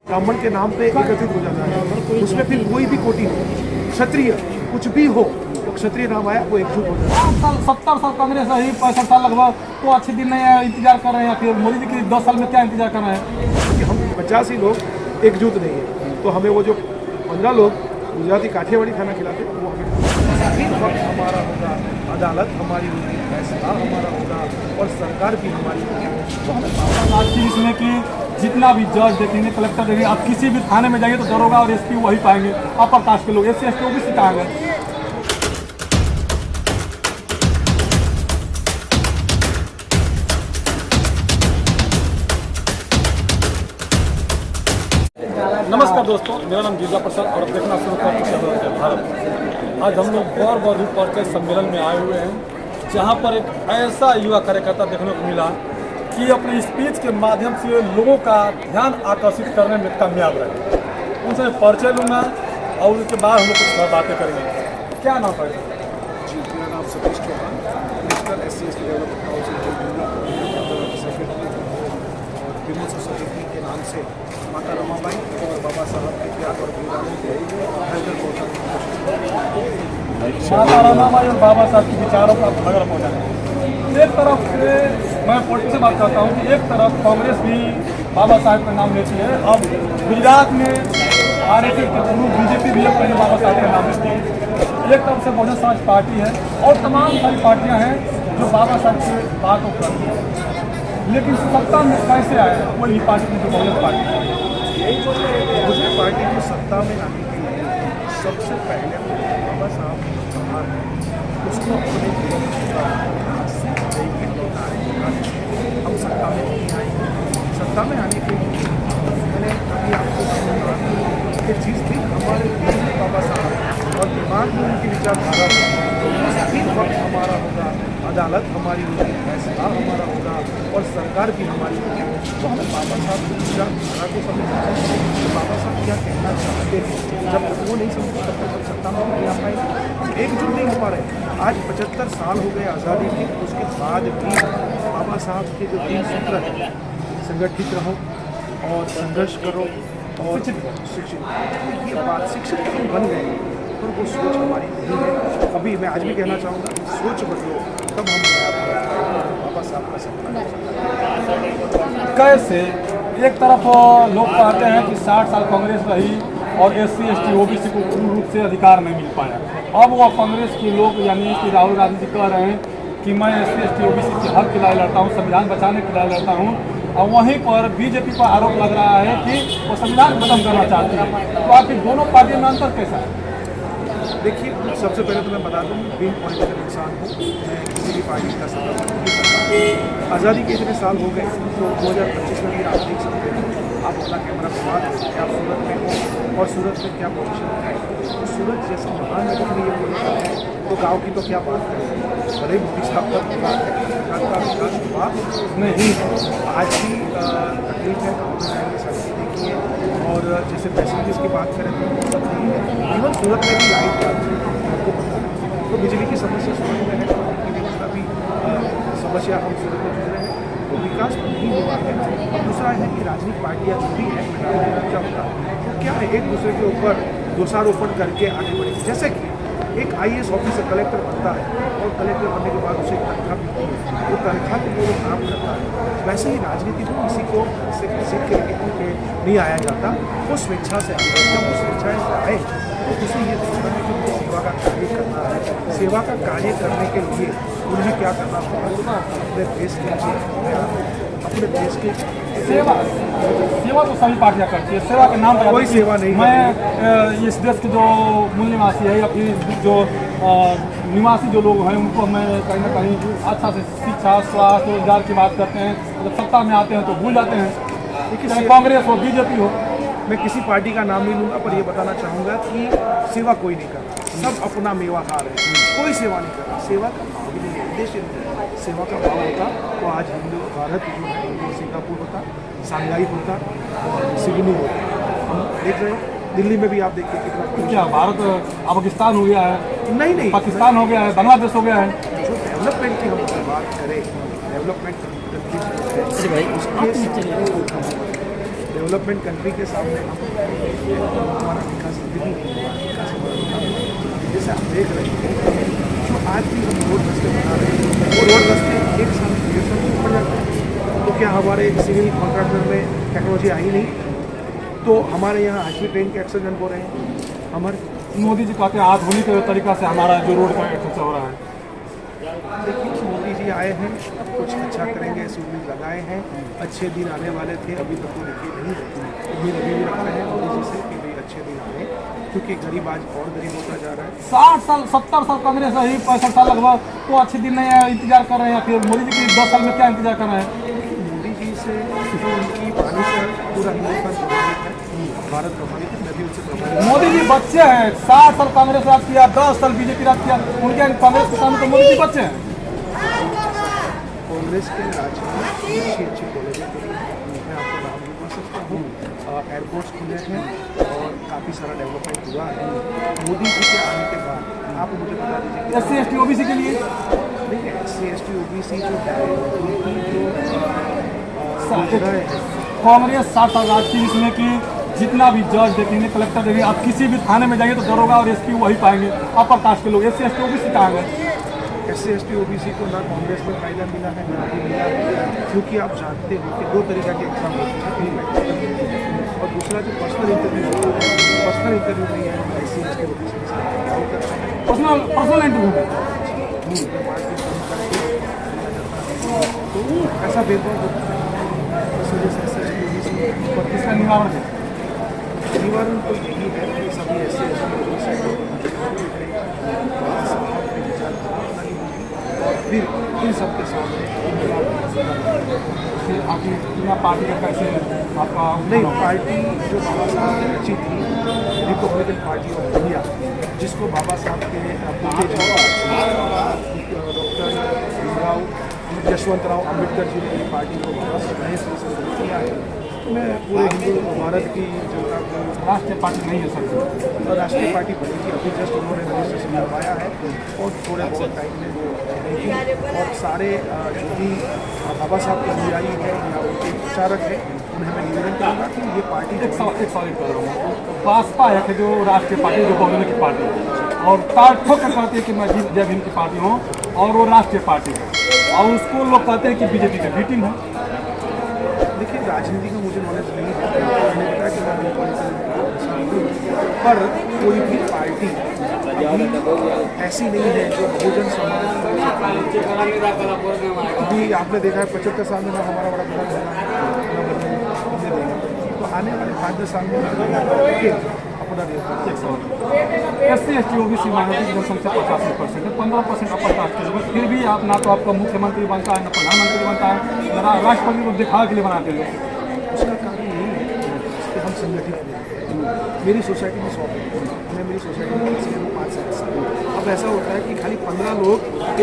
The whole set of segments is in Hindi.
ब्राह्मण के नाम पे एकत्रित हो जाता है, उसमें फिर कोई भी कोटि नहीं, क्षत्रिय कुछ भी हो, तो क्षत्रिय नाम आया वो एकजुट हो जाता है। 70 साल कांग्रेस रही, 65 साल लगभग, तो अच्छे दिन नहीं है, इंतजार कर रहे हैं, या फिर मोदी जी की 10 साल में क्या इंतजार कर रहे हैं? कि हम 50 ही लोग एकजुट नहीं है, तो हमें वो जो 15 लोग गुजराती काठियावाड़ी खाना खिलाते हैं वो हमें वक्त हमारा होगा, अदालत हमारी होगी, फैसला हमारा होगा और सरकार भी हमारी होगी। तो हमें आज की इसमें कि जितना भी जज देखेंगे, कलेक्टर देखेंगे, आप किसी भी थाने में जाइए तो दरोगा और एसपी वही पाएंगे, अपर कास्ट के लोग, SC ST OBC कहाँ गए? नमस्कार दोस्तों, मेरा नाम गिरिजा प्रसाद और देखना शुरू कर चुके हैं भारत। आज हम लोग गौर परिचय सम्मेलन में आए हुए हैं, जहां पर एक ऐसा युवा कार्यकर्ता देखने को मिला कि अपने स्पीच के माध्यम से लोगों का ध्यान आकर्षित करने में कामयाब रहे। उनसे परिचय लूँगा और उसके बाद हम लोग कुछ बातें करेंगे। क्या नाम है? जी, मेरा नाम Satish Chauhan, national SC ST development council secretary और विमल सोसाइटी के नाम से माता रमाबाई और बाबा साहब के त्याग और बलिदानों को बेहतर पहुँचाने की कोशिश करें। माता रमाबाई और बाबा साहब के विचारों का घर पहुँचाना। एक तरफ से मैं पॉलिटिक्स से बात करता हूँ कि एक तरफ कांग्रेस भी बाबा साहब का नाम लेती है, अब गुजरात में RSS के थ्रू BJP भी अब पहले बाबा साहब का नाम लेती है। एक तरफ से बहुजन समाज पार्टी है और तमाम सारी पार्टियाँ हैं जो बाबा साहब की बात को करती हैं, लेकिन सत्ता में कैसे आए वही पार्टी की जो बहुजन पार्टी है। मुझे पार्टी की सत्ता में आने के लिए सबसे पहले बाबा साहब का सवाल है उसको अपने हम सत्ता में नहीं आएंगे। सत्ता में आने के लिए मैंने अभी आपको एक चीज़ थी, हमारे देश में बाबा साहब और दिमाग में उनकी विचारधारा सही वक्त हमारा होगा, अदालत हमारी होगी, फैसला हमारा होगा और सरकार भी हमारी होगी। तो हमें बाबा साहब की विचारधारा को समझना है कि बाबा साहब क्या कहना चाहते हैं। जब तक वो नहीं समझ तब तक सत्ता में नहीं आ पाएंगे, हम एकजुट नहीं हो पा रहे। आज 75 साल हो गए आज़ादी के, उसके बाद भी बाबा साहब के जो 3 सूत्र हैं, संगठित रहो और संघर्ष करो और शिक्षित, ये बात शिक्षित हम बन गए पर वो सोच हमारी नहीं है। अभी मैं आज भी कहना चाहूँगा, सोच बदलो तब हम बाबा साहब का सपना। कैसे एक तरफ लोग कहते हैं कि 60 साल कांग्रेस रही और SC ST OBC को पूर्ण रूप से अधिकार नहीं मिल पाया, अब वो कांग्रेस के लोग यानी कि राहुल गांधी जी कह रहे हैं कि मैं SC ST OBC के हक के लिए लड़ता हूँ, संविधान बचाने के लिए लड़ता हूँ, और वहीं पर BJP पर आरोप लग रहा है कि वो संविधान खत्म करना चाहती है। तो आखिर दोनों पार्टियों में अंतर कैसा है? देखिए, सबसे पहले तो मैं बता दूँ, बीइंग पॉलिटिकल इंसान हूँ, मैं किसी भी पार्टी का सदस्य नहीं सकता। आज़ादी के इतने साल हो गए तो 2025 में भी आप देख सकते हैं, आप अपना कैमरा घुमा दें कि आप सूरत में हो और सूरत में क्या पोजिशन है। तो सूरत जैसे महान नगर में ये पोजिशन है तो गाँव की तो क्या बात करें। भले मोदी साहब का विकास हुआ नहीं, आज भी तकलीफ है, गाँव में जाएंगे सड़कें देखिए, और जैसे फैसिलिटीज़ की बात करें तो सब नहीं है। इवन सूरत में भी लाइट आपको पता है, तो बिजली की समस्या सूरत में है, की व्यवस्था भी समस्या हम सूरत में जूझ रहे हैं, तो विकास तो नहीं हुआ है। और दूसरा है कि राजनीतिक पार्टियाँ जो भी है क्या होता है, तो क्या है, एक दूसरे के ऊपर दोषारोपण करके आगे बढ़े। जैसे कि एक IAS ऑफिसर कलेक्टर बनता है और कलेक्टर बनने के बाद उसे तनख्वाह मिलती है, वो तनख्वाह के लिए वो काम करता है। वैसे ही राजनीति में किसी को किसी के नहीं आया जाता, वो स्वेच्छा से आता है। जब वो स्वेच्छा से आए तो उसे ये देखना है कि मुझे सेवा का कार्य करना है। सेवा का कार्य करने के लिए उन्हें क्या करना होगा, अपने देश के लिए, अपने देश के सेवा तो सभी पार्टियां करती है, सेवा के नाम पर कोई सेवा नहीं। मैं इस देश के जो मूल निवासी है या फिर जो निवासी जो लोग हैं उनको मैं कहीं ना कहीं अच्छा से शिक्षा, स्वास्थ्य, रोजगार की बात करते हैं, जब सत्ता में आते हैं तो भूल जाते हैं, चाहे कांग्रेस हो BJP हो। मैं किसी पार्टी का नाम नहीं लूँगा, पर ये बताना चाहूँगा कि सेवा कोई नहीं कर रहा, सब अपना मेवा खा रहे हैं, कोई सेवा नहीं कर रहा। सेवा का भाव भी नहीं है, उद्देश्य नहीं है। सेवा का भाव होता तो आज हिंदू भारत जो है वो सिंगापुर होता, शंघाई होता और सिडनी होता। हम देख रहे हैं दिल्ली में भी आप देखिए कितना, क्या भारत अफगानिस्तान हो गया है, नहीं पाकिस्तान हो गया है, बांग्लादेश हो गया है। जो डेवलपमेंट की हम बात करें, डेवलपमेंट कंट्री उसके डेवलपमेंट कंट्री के सामने हम हमारा विकास अभी भी नहीं हुआ, विकास हमारा जैसे आप देख रहे हैं जो आज भी हम रोड रास्ते बना रहे हैं वो रोड रास्ते एक साल डेढ़ साल ऊपर जाते हैं। तो क्या हमारे सिविल कॉन्ट्रैक्टर में टेक्नोलॉजी आई नहीं? तो हमारे यहाँ आज भी ट्रेन के एक्सीडेंट हो रहे हैं। हमारे मोदी जी कहते हैं आधुनिक तरीका से हमारा जो रोड का एक्सेस हो रहा है। देखिए मोदी जी आए हैं, कुछ अच्छा करेंगे, ऐसी उम्मीद लगाए हैं। अच्छे दिन आने वाले थे, अभी तक तो देखिए नहीं है। उम्मीद अभी भी रख रहे हैं मोदी जी से कि भाई अच्छे दिन आए, क्योंकि गरीब आज और गरीब होता जा रहा है। 60 साल 70 साल कांग्रेस रही, 65 साल लगभग, तो अच्छे दिन नहीं है, इंतजार कर रहे हैं। फिर मोदी जी के 10 साल में क्या इंतजार कर रहे हैं? मोदी जी से तो उनकी वाणी से पूरा हिंदुस्तान प्रभावित है, भारत प्रभावित है, नदी उनसे प्रभावित है। मोदी जी बच्चे हैं, 60 साल कांग्रेस राज किया, 10 साल बीजेपी राज किया, उनके कांग्रेस के सामने तो मोदी जी बच्चे हैं। कांग्रेस के राज में अच्छी कॉलेजें खुली हैं, मैं आपको नाम भी बोल सकता हूँ, एयरपोर्ट्स खुले हैं और काफ़ी सारा डेवलपमेंट हुआ है मोदी जी के आने के बाद। आप मुझे बता दीजिए SC ST OBC के लिए देखिए SC ST OBC जो है उनकी जो योजनाएं हैं, कांग्रेस 60 साल राज की, जिसमें कि जितना भी जज देखेंगे, कलेक्टर देखेंगे, आप किसी भी थाने में जाइए तो दरोगा और SP वही पाएंगे, अपर कास्ट के लोग। SC ST OBC कहाँ गए? SC ST OBC को ना कांग्रेस में फायदा मिला है ना अभी मिला है, क्योंकि आप जानते हो कि दो तरीका के एग्जाम होते हैं, और दूसरा जो पर्सनल इंटरव्यू होता है, पर्सनल इंटरव्यू नहीं है SC ST OBC के साथ क्या करते हैं, पर्सनल इंटरव्यू में तो ऐसा भेदभाव होता है। इस वजह से SC ST OBC और इसका निवारण है। निवारण तो यही है कि सभी SC ST OBC और फिर इन सबके सामने फिर आपकी पार्टी का कैसे आपका नहीं, पार्टी जो बाबा साहब ने रची थी, रिपब्लिकन पार्टी ऑफ इंडिया, जिसको बाबा साहब के डॉक्टर भीमराव यशवंतराव अम्बेडकर जी ने ये पार्टी को वापस नए सिरे से शुरू किया है। मैं पूरे हिंदू भारत की जनता को राष्ट्रीय पार्टी नहीं है सर, राष्ट्रीय पार्टी बनेगी। अभी जस्ट उन्होंने रजिस्ट्रेशन करवाया है और थोड़े बहुत टाइम में वो बनेगी। और सारे जो भी बाबा साहब के अनुयायी है या उनके प्रचारक है, उन्हें मैं निवेदन करूँगा कि ये पार्टी एक सवाल कर रहा हूँ। भाजपा है जो राष्ट्रीय पार्टी, जो बहुजन की पार्टी है, और ठोक कर कहती है कि मैं जय भीम की पार्टी हूँ, और वो राष्ट्रीय पार्टी है, और उसको लोग कहते हैं कि बीजेपी का बीटिंग है। देखिए राजनीति का मुझे नॉलेज नहीं है, मैंने बताया कि मैं पर कोई भी पार्टी ऐसी नहीं है जो बहुजन समाज भी। आपने देखा है 75 साल में ना हमारा बड़ा बड़ा बना है, तो आने वाले 5-10 साल में अपना SC ST OBC माइनॉरिटी जनसंख्या 85% है, 15% अपर कास्ट के लोग। फिर भी आप ना तो आपका मुख्यमंत्री बनता है, ना प्रधानमंत्री बनता है, ना राष्ट्रपति को दिखा के लिए बनाते हैं। उसका कारण यही है कि हम संगठित नहीं हैं। मेरी सोसाइटी में 100 लोग, मैं मेरी सोसाइटी में 5 सदस्य। अब ऐसा होता है कि खाली 15 लोग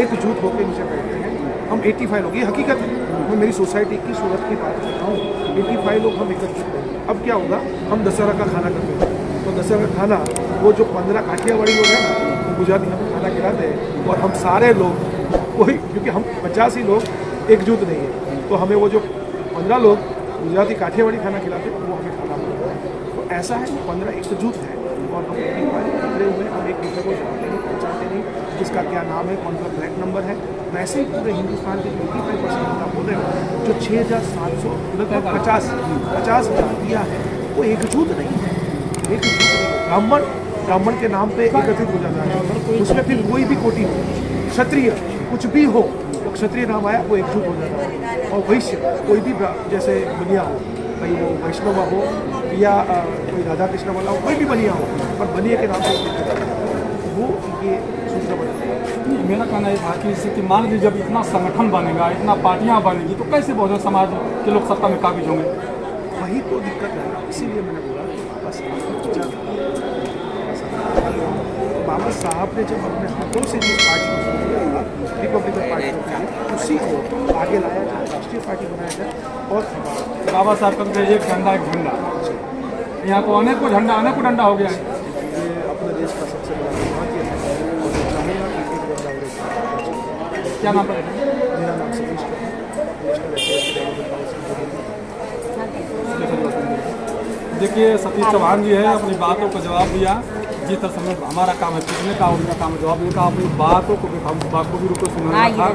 एकजुट होकर नीचे बैठते हैं, हम 85 लोग, ये हकीकत है। मैं मेरी सोसाइटी की सूरत की बात कर रहा हूँ, 85 लोग हम एकत्रित होंगे। अब क्या होगा, हम दशहरा का खाना करते हैं, तो दशहरा का खाना वो जो 15 काठियावाड़ी लोग हैं ना, वो गुजराती हमें खाना खिलाते हैं, और हम सारे लोग कोई, क्योंकि हम 85 ही लोग एकजुट नहीं है, तो हमें वो जो 15 लोग गुजराती काठियावाड़ी खाना खिलाते हैं, वो हमें खाना मिलता है। तो ऐसा है, 15 एकजुट है और हम निकले हुए, हम एक दूसरे को जानते नहीं, पहचानते नहीं, किसका क्या नाम है, कौन सा फ्लैग नंबर है। वैसे ही पूरे हिंदुस्तान के 85% आप बोल रहे हो, जो 6750 जातियाँ हैं, वो एकजुट नहीं है। ब्राह्मण के नाम पे एकत्रित हो जाता है, उसमें फिर कोई भी कोटि हो, क्षत्रिय कुछ भी हो, तो क्षत्रिय नाम आया वो एकजुट हो जाता है। और वैश्य कोई भी जैसे बनिया हो, भाई वो वैष्णव हो या कोई राधा कृष्ण वाला हो, कोई भी बनिया हो, पर बनिया के नाम से वो ये सूत्र बनता है। मेरा कहना ये था कि इससे कि मान लीजिए जब इतना संगठन बनेगा, इतना पार्टियाँ बनेगी, तो कैसे बहुजन समाज के लोग सत्ता में काबिज होंगे? वही तो दिक्कत है, इसीलिए मैंने बोला कि बाबा साहब ने जब अपने हाथों से जिस पार्टी को शुरू किया था, रिपब्लिकन पार्टी को, उसी को आगे लाया जाए, राष्ट्रीय पार्टी बनाया जाए। और बाबा साहब का एक झंडा एक झंडा, यहाँ तो अनेकों झंडा हो गया है। ये अपने देश का सबसे बड़ा दुर्भाग्य है, और चाहेगा कि एक झंडा और क्या नाम पड़ेगा? मेरा नाम सतीश है, नेशनल एसोसिएशन। देखिए सतीश चौहान जी है, अपनी बातों का जवाब दिया। जिस तरह से हमारा काम है पूछने का, उनका काम है जवाब देने का। अपनी बातों को भी हम बाखूबी रूप से सुनाना था।